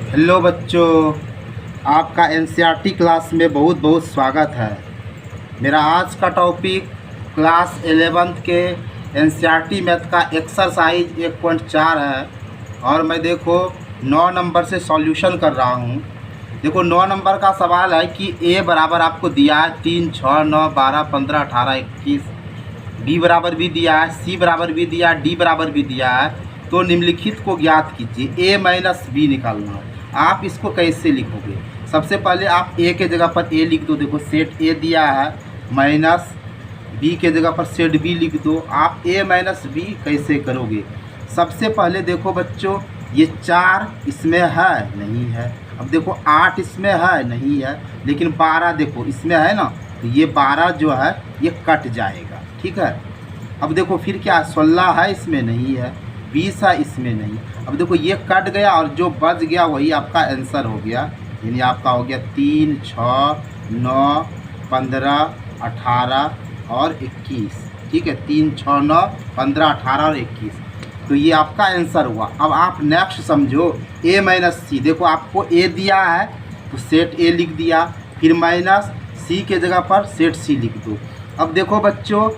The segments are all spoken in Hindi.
हेलो बच्चों, आपका एनसीईआरटी क्लास में बहुत बहुत स्वागत है। मेरा आज का टॉपिक क्लास 11th के एनसीईआरटी मैथ का एक्सरसाइज 1.4 है और मैं 9 नंबर से सॉल्यूशन कर रहा हूँ। 9 नंबर का सवाल है कि ए बराबर आपको दिया है 3, 6, 9, 12, 15, 18, 21, बी बराबर भी दिया है, सी बराबर भी दिया है, डी बराबर भी दिया है। तो निम्नलिखित को ज्ञात कीजिए। ए माइनस बी निकालना है। आप इसको कैसे लिखोगे? सबसे पहले आप ए के जगह पर ए लिख दो। सेट ए दिया है, माइनस बी के जगह पर सेट बी लिख दो। आप ए माइनस बी कैसे करोगे? सबसे पहले बच्चों, ये 4 इसमें है नहीं है। अब 8 इसमें है नहीं है, लेकिन 12 इसमें है ना, तो ये 12 जो है ये कट जाएगा। ठीक है। अब फिर क्या, 16 है इसमें नहीं है, 20 है इसमें नहीं। अब ये कट गया और जो बच गया वही आपका आंसर हो गया। यानी आपका हो गया 3, 6, 9, 15, 18 और 21। ठीक है, 3, 6, 9, 15, 18 और 21। तो ये आपका आंसर हुआ। अब आप नेक्स्ट समझो, ए माइनस सी। आपको ए दिया है तो सेट ए लिख दिया, फिर माइनस सी के जगह पर सेट सी लिख दो। अब बच्चों,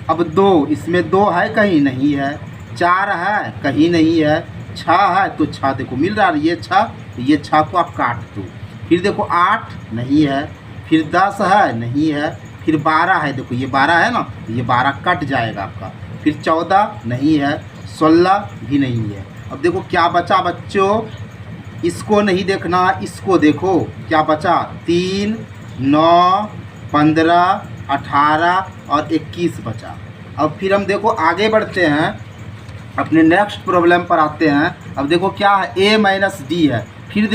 अब 2 इसमें 2 है कहीं नहीं है, 4 है कहीं नहीं है, 6 है तो 6 मिल रहा है, ये 6, तो ये 6 को आप काट दो। फिर 8 नहीं है, फिर 10 है नहीं है, फिर 12 है, ये 12 है ना, तो ये 12 कट जाएगा आपका। फिर 14 नहीं है, 16 भी नहीं है। अब क्या बचा बच्चों, इसको नहीं देखना, इसको देखो क्या बचा। 3, 9, 15, 18 और 21 बचा। अब फिर हम आगे बढ़ते हैं, अपने नेक्स्ट प्रॉब्लम पर आते हैं। अब क्या है, ए माइनस डी है। फिर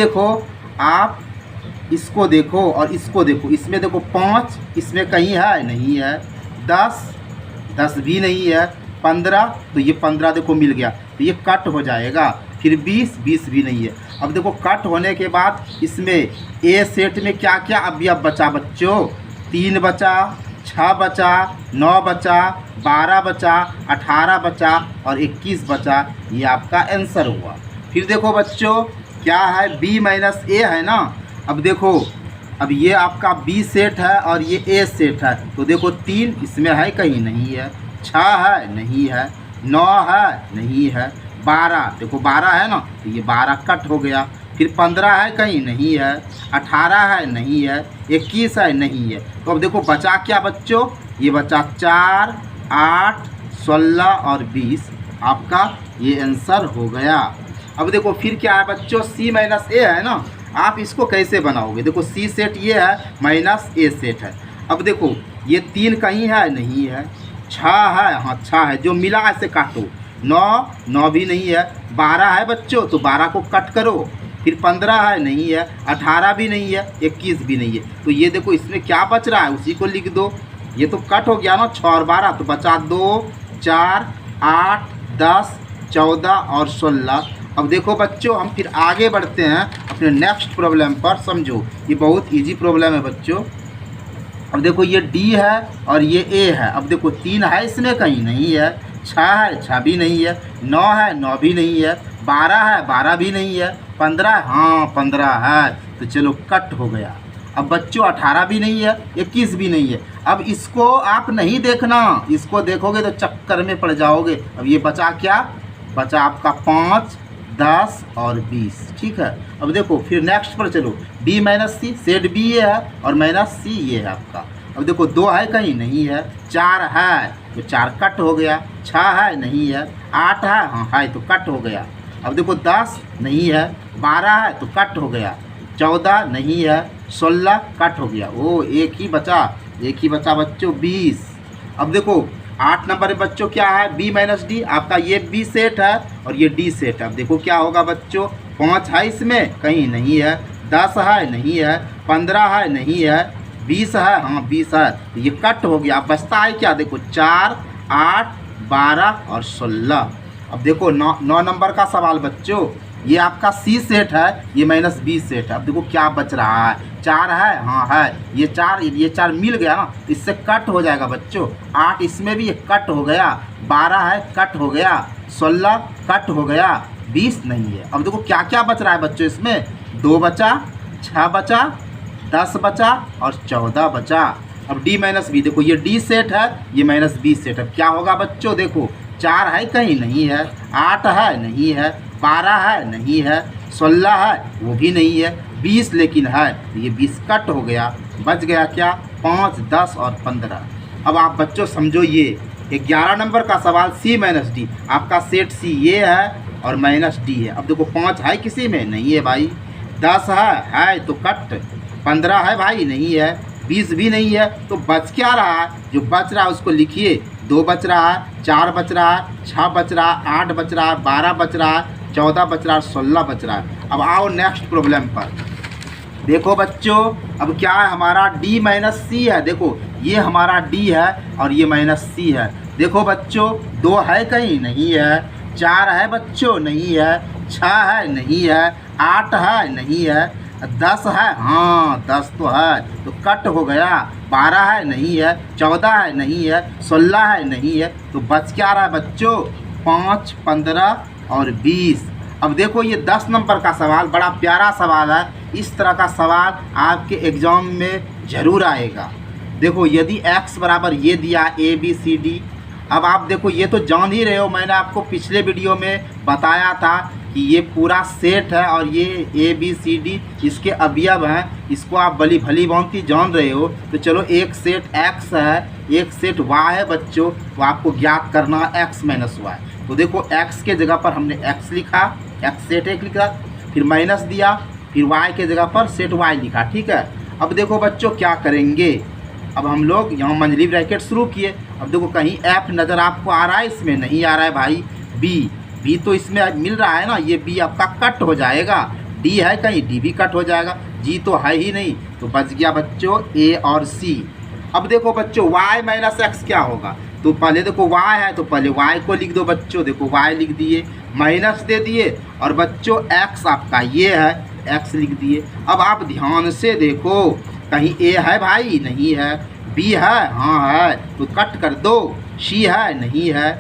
आप इसको देखो और इसको देखो। इसमें 5 इसमें कहीं है नहीं है, 10 भी नहीं है, 15 तो ये 15 मिल गया, तो ये कट हो जाएगा। फिर 20 भी नहीं है। अब कट होने के बाद इसमें ए सेट में क्या क्या अब बचा बच्चों, 3 बचा, 6 बचा, 9 बचा, 12 बचा, 18 बचा और 21 बचा। ये आपका आंसर हुआ। फिर बच्चों क्या है, बी माइनस ए है ना। अब अब ये आपका बी सेट है और ये ए सेट है। तो 3 इसमें है कहीं नहीं है, 6 है नहीं है, 9 है नहीं है, 12 12 है ना, तो ये 12 कट हो गया। फिर 15 है कहीं नहीं है, 18 है नहीं है, 21 है नहीं है। तो अब बचा क्या बच्चों, ये बचा 4, 8, 16 और 20। आपका ये आंसर हो गया। अब फिर क्या है बच्चों, सी माइनस ए है ना। आप इसको कैसे बनाओगे? सी सेट ये है, माइनस ए सेट है। अब ये 3 कहीं है नहीं है, 6 है, हाँ 6 है, जो मिला ऐसे काटो। 9 भी नहीं है, 12 है बच्चों, तो 12 को कट करो। फिर 15 है नहीं है, 18 भी नहीं है, 21 भी नहीं है। तो ये इसमें क्या बच रहा है उसी को लिख दो। ये तो कट हो गया ना, 6 और 12, तो बचा 2, 4, 8, 10, 14 और 16। अब बच्चों, हम फिर आगे बढ़ते हैं अपने नेक्स्ट प्रॉब्लम पर। समझो, ये बहुत इजी प्रॉब्लम है बच्चों। अब ये डी है और ये ए है। अब 3 है इसमें कहीं नहीं है, 6 है, 6 भी नहीं है, 9 है, 9 भी नहीं है, 12 है, 12 भी नहीं है, 15 हाँ 15 है, तो चलो कट हो गया। अब बच्चों 18 भी नहीं है, 21 भी नहीं है। अब इसको आप नहीं देखना, इसको देखोगे तो चक्कर में पड़ जाओगे। अब ये बचा क्या, बचा आपका 5, 10 और 20। ठीक है। अब फिर नेक्स्ट पर चलो, बी माइनस सी, सेट बी ये है और माइनस सी ये है आपका। अब 2 है कहीं नहीं है, 4 है तो 4 कट हो गया, 6 है नहीं है, 8 है हाँ है तो कट हो गया। अब 10 नहीं है, 12 है तो कट हो गया, 14 नहीं है, 16 कट हो गया। ओ एक ही बचा बच्चों 20। अब 8 नंबर बच्चों क्या है, बी माइनस डी। आपका ये बी सेट है और ये डी सेट है। अब क्या होगा बच्चों, 5 है इसमें कहीं नहीं है, 10 है नहीं है, 15 है नहीं है, 20 है हाँ 20 है, तो ये कट हो गया। अब बचता है क्या, 4, 8, 12 और 16। अब 9 नंबर का सवाल बच्चों, ये आपका सी सेट है, ये माइनस बी सेट है। अब क्या बच रहा है, 4 है हाँ है, ये 4 मिल गया ना, इससे कट हो जाएगा बच्चों। 8 इसमें भी ये कट हो गया, 12 है कट हो गया, 16 कट हो गया, 20 नहीं है। अब देखो क्या क्या बच रहा है बच्चों, इसमें 2 बचा, 6 बचा, 10 बचा और 14 बचा। अब डी माइनस बी, देखो ये डी सेट है, ये माइनस बी सेट है। क्या होगा बच्चों, देखो 4 है कहीं नहीं है, 8 है नहीं है, 12 है नहीं है, 16 है वो भी नहीं है, 20 लेकिन है, ये 20 कट हो गया, बच गया क्या 5, 10 और 15। अब आप बच्चों समझो, ये 11 नंबर का सवाल सी माइनस डी, आपका सेट सी ये है और माइनस डी है। अब देखो 5 है किसी में नहीं है भाई, 10 है तो कट, 15 है भाई नहीं है, 20 भी नहीं है, तो बच क्या रहा है, जो बच रहा है उसको लिखिए। 2 बच रहा है, 4 बच रहा है, 6 बच रहा है, 8 बच रहा है, 12 बच रहा है, 14 बच रहा है, 16 बच रहा है। अब आओ नेक्स्ट प्रॉब्लम पर। देखो बच्चों, अब क्या है हमारा डी माइनस सी है। देखो ये हमारा डी है और ये माइनस सी है। देखो बच्चों 2 है कहीं नहीं है, 4 है बच्चों नहीं है, 6 है नहीं है, 8 है नहीं है, 10 है, हाँ 10 तो है तो कट हो गया, 12 है नहीं है, 14 है नहीं है, 16 है नहीं है, तो बच क्या रहा है बच्चों 5, 15 और 20। अब देखो ये 10 नंबर का सवाल बड़ा प्यारा सवाल है, इस तरह का सवाल आपके एग्ज़ाम में ज़रूर आएगा। देखो यदि x बराबर ये दिया ए बी सी डी, अब आप देखो ये तो जान ही रहे हो, मैंने आपको पिछले वीडियो में बताया था कि ये पूरा सेट है और ये ए बी सी डी इसके अवयव हैं, इसको आप भली भांति जान रहे हो। तो चलो एक सेट x है, एक सेट y है बच्चों, तो आपको ज्ञात करना है x माइनस वाई। तो देखो x के जगह पर हमने x लिखा, x सेट 1 लिखा, फिर माइनस दिया, फिर y के जगह पर सेट y लिखा, ठीक है। अब देखो बच्चों क्या करेंगे, अब हम लोग यहाँ मंझली ब्रैकेट शुरू किए। अब देखो कहीं f नज़र आपको आ रहा है, इसमें नहीं आ रहा है भाई, b तो इसमें मिल रहा है ना, ये b आपका कट हो जाएगा, d है कहीं, d भी कट हो जाएगा, g तो है ही नहीं, तो बच गया बच्चों a और c। अब देखो बच्चों y माइनस एक्स क्या होगा, तो पहले देखो y है तो पहले y को लिख दो बच्चों, देखो y लिख दिए, माइनस दे दिए और बच्चों x आपका ये है, x लिख दिए। अब आप ध्यान से देखो कहीं a है भाई नहीं है, b है हाँ है तो कट कर दो, c है नहीं है,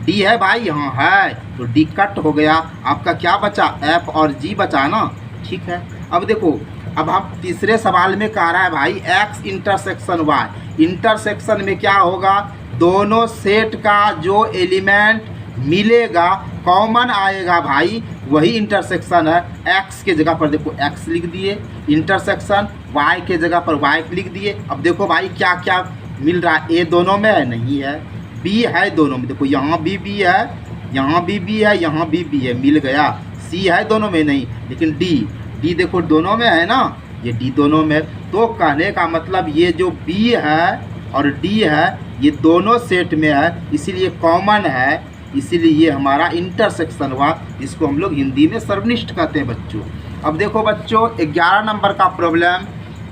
d है भाई हाँ है तो d कट हो गया, आपका क्या बचा f और g बचा ना, ठीक है। अब देखो अब हम तीसरे सवाल में कह रहा है भाई x इंटरसेक्शन y, इंटरसेक्शन में क्या होगा, दोनों सेट का जो एलिमेंट मिलेगा कॉमन आएगा भाई, वही इंटरसेक्शन है। x के जगह पर देखो x लिख दिए, इंटरसेक्शन y के जगह पर y लिख दिए। अब देखो भाई क्या क्या मिल रहा है, a दोनों में है नहीं है, b है दोनों में, देखो यहाँ भी b है, यहाँ भी b है, यहाँ भी b है, मिल गया। c है दोनों में नहीं, लेकिन d देखो दोनों में है ना, ये d दोनों में। तो कहने का मतलब ये जो b है और d है ये दोनों सेट में है, इसीलिए कॉमन है, इसीलिए ये हमारा इंटरसेक्शन हुआ, जिसको हम लोग हिंदी में सर्वनिष्ठ कहते हैं बच्चों। अब देखो बच्चों 11 नंबर का प्रॉब्लम,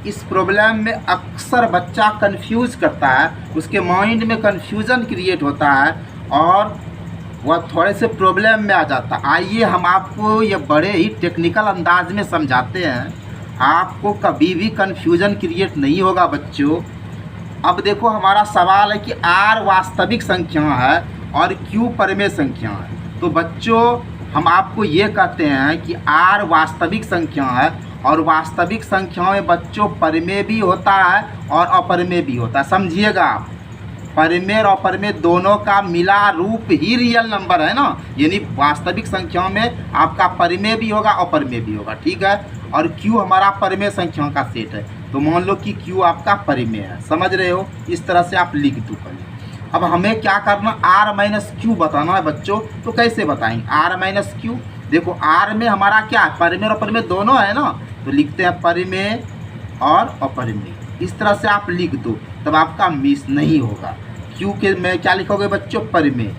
इस प्रॉब्लम में अक्सर बच्चा कंफ्यूज करता है, उसके माइंड में कंफ्यूजन क्रिएट होता है और वह थोड़े से प्रॉब्लम में आ जाता है। आइए हम आपको ये बड़े ही टेक्निकल अंदाज में समझाते हैं, आपको कभी भी कंफ्यूजन क्रिएट नहीं होगा बच्चों। अब देखो हमारा सवाल है कि r वास्तविक संख्या है और q परिमेय संख्या है। तो बच्चों हम आपको ये कहते हैं कि r वास्तविक संख्या है और वास्तविक संख्याओं में बच्चों परिमेय भी होता है और अपरिमेय भी होता है, समझिएगा आप। परिमेय और अपरिमेय दोनों का मिला रूप ही रियल नंबर है ना, यानी वास्तविक संख्याओं में आपका परिमेय भी होगा अपरिमेय भी होगा, ठीक है। और q हमारा परिमेय संख्याओं का सेट है, तो मान लो कि q आपका परिमेय है, समझ रहे हो, इस तरह से आप लिख दो पहले। अब हमें क्या करना, r माइनस क्यू बताना है बच्चों। तो कैसे बताएंगे r माइनस क्यू, देखो r में हमारा क्या है, परिमेय और अपरिमेय दोनों है ना, तो लिखते हैं परिमेय और अपरिमेय, इस तरह से आप लिख दो, तब आपका मिस नहीं होगा। q के में क्या लिखोगे बच्चों, परिमेय।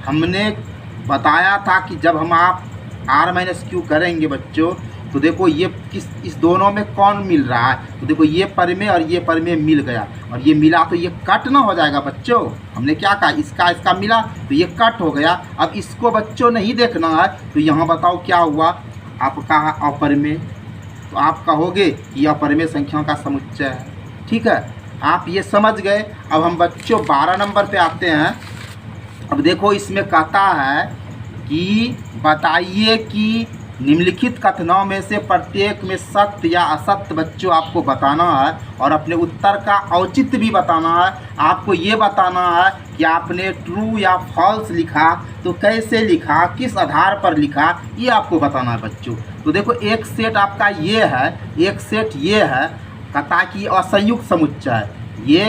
हमने बताया था कि जब हम आप r माइनस क्यू करेंगे बच्चों, तो देखो ये इस दोनों में कौन मिल रहा है, तो देखो ये परिमेय और ये परिमेय मिल गया, और ये मिला तो ये कट ना हो जाएगा बच्चों। हमने क्या कहा, इसका मिला तो ये कट हो गया। अब इसको बच्चों नहीं देखना है, तो यहाँ बताओ क्या हुआ, आपका अपरिमेय, तो आप कहोगे कि अपरिमेय संख्याओं का समुच्चय है, ठीक है, आप ये समझ गए। अब हम बच्चों 12 नंबर पे आते हैं। अब देखो इसमें कहता है कि बताइए कि निम्नलिखित कथनों में से प्रत्येक में सत्य या असत्य बच्चों आपको बताना है और अपने उत्तर का औचित्य भी बताना है। आपको ये बताना है कि आपने ट्रू या फॉल्स लिखा तो कैसे लिखा, किस आधार पर लिखा, ये आपको बताना है बच्चों। तो देखो एक सेट आपका ये है, एक सेट ये है, ताकि असंयुक्त समुच्चय, ये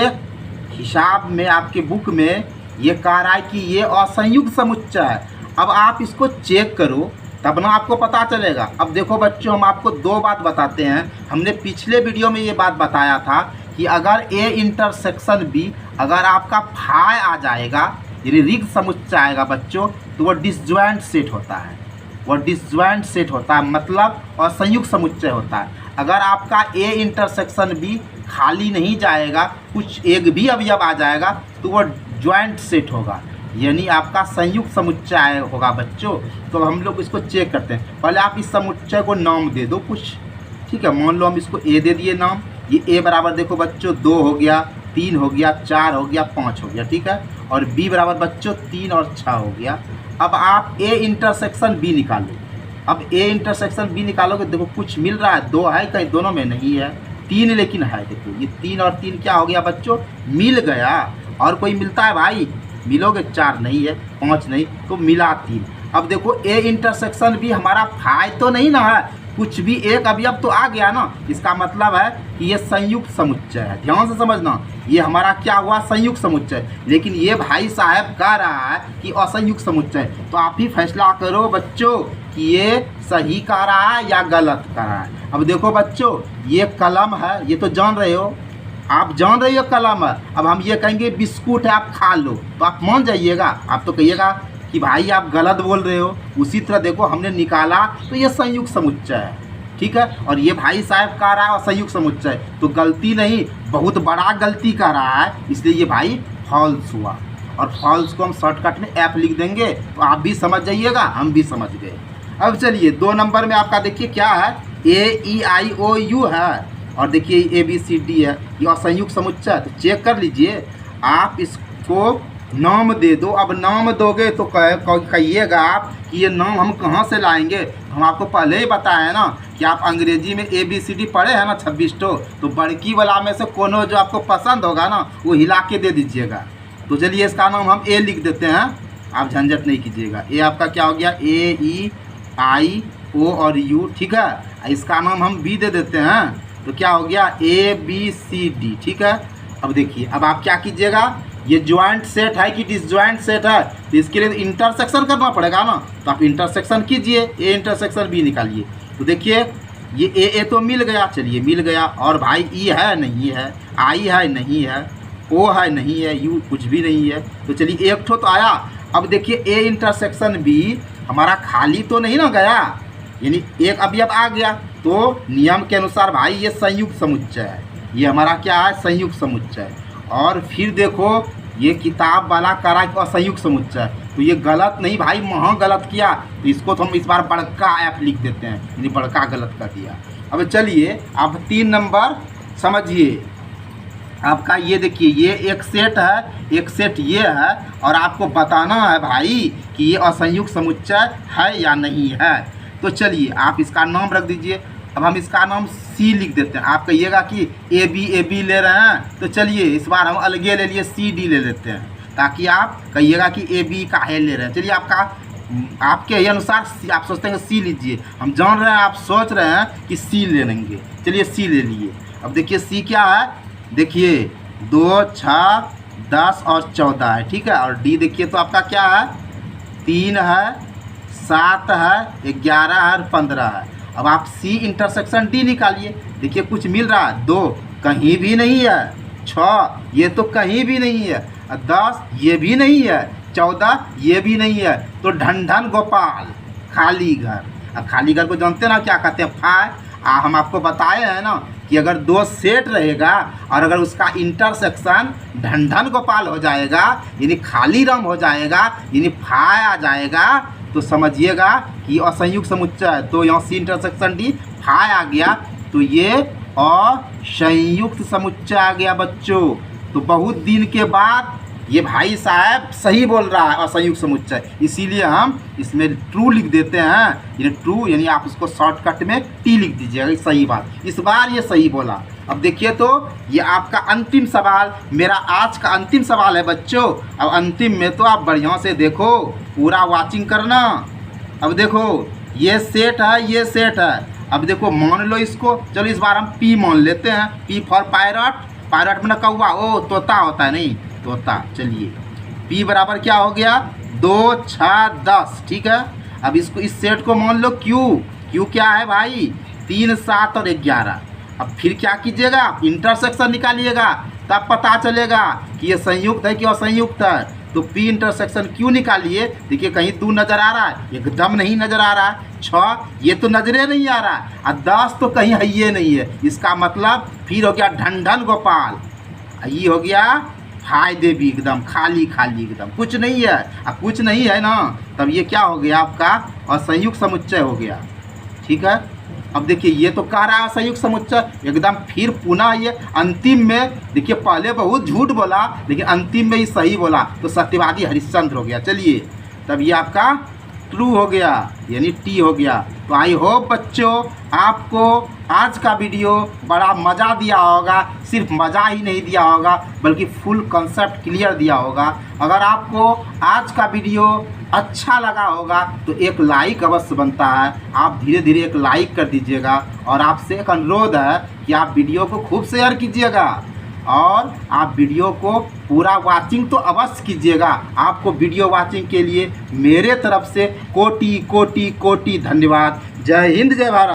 हिसाब में आपके बुक में ये कह रहा है कि ये असंयुक्त समुच्चय है। अब आप इसको चेक करो तब ना आपको पता चलेगा। अब देखो बच्चों, हम आपको दो बात बताते हैं। हमने पिछले वीडियो में ये बात बताया था कि अगर ए इंटरसेक्शन बी, अगर आपका फाई आ जाएगा यानी रिक्त समुच्चय आएगा बच्चों, तो वो डिसजॉइंट सेट होता है, वो डिसजॉइंट सेट होता है, मतलब असंयुक्त समुच्चय होता है। अगर आपका ए इंटरसेक्शन बी खाली नहीं जाएगा, कुछ एक भी अवयव आ जाएगा, तो वो ज्वाइंट सेट होगा, यानी आपका संयुक्त समुच्चय होगा बच्चों। तो हम लोग इसको चेक करते हैं। पहले आप इस समुच्चय को नाम दे दो कुछ, ठीक है। मान लो हम इसको ए दे दिए नाम, ये ए बराबर देखो बच्चों 2 हो गया, 3 हो गया, 4 हो गया, 5 हो गया, ठीक है। और बी बराबर बच्चों 3 और 6 हो गया। अब आप ए इंटरसेक्शन बी निकालो। अब ए इंटरसेक्शन बी निकालोगे, देखो कुछ मिल रहा है, 2 है कहीं, दोनों में नहीं है, 3 लेकिन है। देखो ये 3 और 3 क्या हो गया बच्चों, मिल गया। और कोई मिलता है भाई, मिलोगे 4 नहीं है, 5 नहीं, तो मिला 3। अब देखो ए इंटरसेक्शन भी हमारा फाई तो नहीं ना है, कुछ भी एक अवयव तो आ गया ना, इसका मतलब है कि ये संयुक्त समुच्चय है। ध्यान से समझना, ये हमारा क्या हुआ, संयुक्त समुच्चय। लेकिन ये भाई साहब कह रहा है कि असंयुक्त समुच्चय। तो आप ही फैसला करो बच्चों कि ये सही कह रहा है या गलत कह रहा है। अब देखो बच्चों, ये कलम है, ये तो जान रहे हो, आप जान रहे हो कलम है। अब हम ये कहेंगे बिस्कुट है, आप खा लो, तो आप मान जाइएगा, आप तो कहिएगा कि भाई आप गलत बोल रहे हो। उसी तरह देखो हमने निकाला तो ये संयुक्त समुच्चय है, ठीक है। और ये भाई साहब कह रहा है असंयुक्त समुच्चय, तो गलती नहीं, बहुत बड़ा गलती कर रहा है, इसलिए ये भाई फॉल्स हुआ। और फॉल्स को हम शॉर्टकट में एफ लिख देंगे, तो आप भी समझ जाइएगा, हम भी समझ गए। अब चलिए 2 नंबर में आपका देखिए क्या है, AEIOU है, और देखिए ABCD है, ये असंयुक्त समुच्चय। तो चेक कर लीजिए, आप इसको नाम दे दो। अब नाम दोगे तो कहिएगा आप कि ये नाम हम कहाँ से लाएंगे। हम आपको पहले ही बताया है ना कि आप अंग्रेजी में ABCD पढ़े हैं ना 26 तो बड़की वाला में से कोनो जो आपको पसंद होगा ना वो हिला के दे दीजिएगा। तो चलिए इसका नाम हम ए लिख देते हैं, आप झंझट नहीं कीजिएगा। ए आपका क्या हो गया, AEIO और U, ठीक है। इसका नाम हम बी दे देते हैं, तो क्या हो गया ABCD, ठीक है। अब देखिए, अब आप क्या कीजिएगा, ये ज्वाइंट सेट है कि डिसज्वाइंट सेट है, तो इसके लिए इंटरसेक्शन करना पड़ेगा ना, तो आप इंटरसेक्शन कीजिए, ए इंटरसेक्शन बी निकालिए। तो देखिए ये ए तो मिल गया, चलिए मिल गया। और भाई ई है नहीं है, आई है नहीं है, ओ है नहीं है, यू कुछ भी नहीं है, तो चलिए एक ठो तो आया। अब देखिए ए इंटरसेक्शन बी हमारा खाली तो नहीं ना गया, यानी एक अवयव आ गया, तो नियम के अनुसार भाई ये संयुक्त समुच्चय है, ये हमारा क्या है, संयुक्त समुच्चय। और फिर देखो ये किताब वाला करा असंयुक्त समुच्चय, तो ये गलत नहीं भाई, महा गलत किया, तो इसको तो हम इस बार बड़का एफ लिख देते हैं, यानी बड़का गलत कर दिया। अब चलिए आप 3 नंबर समझिए। आपका ये देखिए, ये एक सेट है, एक सेट ये है, और आपको बताना है भाई कि ये असंयुक्त समुच्चय है या नहीं है। तो चलिए आप इसका नाम रख दीजिए। अब हम इसका नाम सी लिख देते हैं। आप कहिएगा कि ए बी ले रहे हैं, तो चलिए इस बार हम अलगे ले लिए, CD ले लेते हैं, ताकि आप कहिएगा कि AB काहे ले रहे हैं। चलिए आपके ही अनुसार आप सोचते हैं C लीजिए, हम जान रहे हैं आप सोच रहे हैं कि C ले लेंगे, चलिए C ले लिए। अब देखिए C क्या है, देखिए 2, 6, 10 और 14 है, ठीक है। और D देखिए तो आपका क्या है, 3 है, 7 है, 11 है और 15 है। अब आप C इंटरसेक्शन D निकालिए। देखिए कुछ मिल रहा है, 2 कहीं भी नहीं है, 6 ये तो कहीं भी नहीं है, 10 ये भी नहीं है, 14 ये भी नहीं है, तो ढन गोपाल खाली घर। अब खाली घर को जानते ना क्या कहते हैं, फाई। हम आपको बताए हैं ना कि अगर 2 सेट रहेगा और अगर उसका इंटरसेक्शन ढन गोपाल हो जाएगा, यानी खाली राम हो जाएगा, यानी फाई आ जाएगा, तो समझिएगा कि असंयुक्त समुच्चय है। तो यहाँ C इंटरसेक्शन D फाई आ गया, तो ये असंयुक्त समुच्चय आ गया बच्चों। तो बहुत दिन के बाद ये भाई साहब सही बोल रहा है असंयुक्त समुच्चय, इसीलिए हम इसमें ट्रू लिख देते हैं। यानी ट्रू यानी आप उसको शॉर्टकट में टी लिख दीजिएगा, सही बात। इस बार ये सही बोला। अब देखिए तो ये आपका अंतिम सवाल, मेरा आज का अंतिम सवाल है बच्चों। अब अंतिम में तो आप बढ़िया से देखो, पूरा वाचिंग करना। अब देखो ये सेट है, ये सेट है। अब देखो मान लो इसको, चलो इस बार हम पी मान लेते हैं। पी फॉर पैरट, पैरट में कौवा, ओ तोता होता है, नहीं तोता। चलिए पी बराबर क्या हो गया, 2 6 10, ठीक है। अब इसको इस सेट को मान लो क्यू, क्यू क्या है भाई 3 7 और 11। अब फिर क्या कीजिएगा, इंटरसेक्शन निकालिएगा, तब पता चलेगा कि ये संयुक्त है कि असंयुक्त है। तो पी इंटरसेक्शन क्यू निकालिए। देखिए कहीं 2 नज़र आ रहा है, एकदम नहीं नज़र आ रहा है। 6 ये तो नजरे नहीं आ रहा है, और 10 तो कहीं है ये नहीं है। इसका मतलब फिर हो गया ढंढन गोपाल, ये हो गया फायदे भी, एकदम खाली खाली, एकदम कुछ नहीं है। अब कुछ नहीं है ना, तब ये क्या हो गया आपका असंयुक्त समुच्चय हो गया, ठीक है। अब देखिए ये तो कह रहा है असंयुक्त समुच्चय, एकदम फिर पुनः ये अंतिम में देखिए, पहले बहुत झूठ बोला लेकिन अंतिम में ही सही बोला, तो सत्यवादी हरिश्चंद्र हो गया। चलिए तब ये आपका ट्रू हो गया, यानी टी हो गया। तो आई होप बच्चों आपको आज का वीडियो बड़ा मज़ा दिया होगा। सिर्फ मज़ा ही नहीं दिया होगा बल्कि फुल कंसेप्ट क्लियर दिया होगा। अगर आपको आज का वीडियो अच्छा लगा होगा तो एक लाइक अवश्य बनता है। आप धीरे धीरे एक लाइक कर दीजिएगा, और आपसे एक अनुरोध है कि आप वीडियो को खूब शेयर कीजिएगा, और आप वीडियो को पूरा वाचिंग तो अवश्य कीजिएगा। आपको वीडियो वाचिंग के लिए मेरे तरफ से कोटि कोटि कोटि धन्यवाद। जय हिंद, जय भारत।